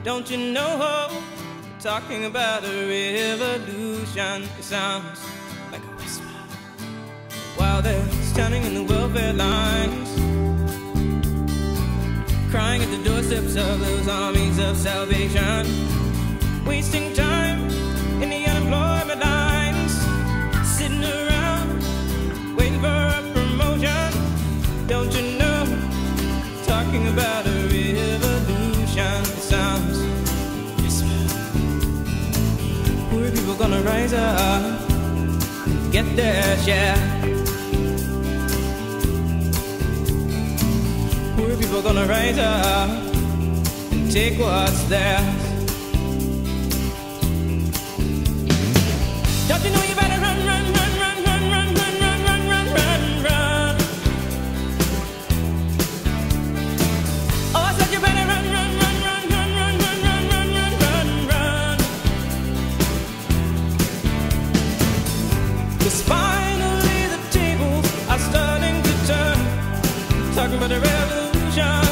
Don't you know? Talking about a revolution. It sounds like a whisper while they're standing in the welfare lines, crying at the doorsteps of those armies of salvation, wasting time in the unemployment lines, sitting around waiting for a promotion. Don't you know? Talking about a revolution. It sounds whisper. Poor people gonna rise up, get their share. Poor people gonna rise up and take what's theirs. Don't you know you better run, run, run, run, run, run, run, run, run, run, run, run. Oh, I said you better run, run, run, run, run, run, run, run, run, run, run, run. 'Cause finally the tables are starting to turn. Talking about a revolution.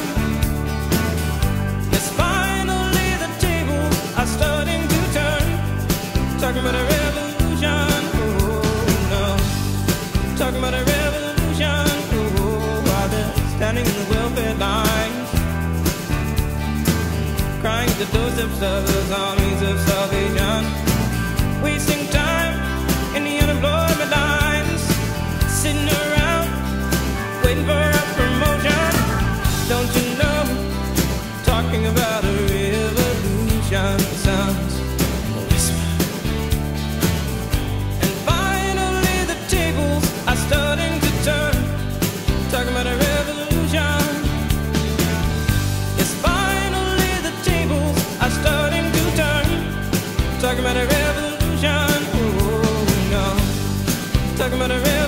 Yes, finally the tables are starting to turn. Talking about a revolution. Oh no. Talking about a revolution. Oh, while they're standing in the welfare lines, crying at the doorsteps of those armies of salvation, wasting time in the unemployment lines, sitting around waiting for a promotion. Don't you know? Talking about a revolution. Sounds like a whisper. And finally the tables are starting to turn. Talking about a revolution. Yes, finally the tables are starting to turn. Talking about a revolution. Oh no. Talking about a revolution.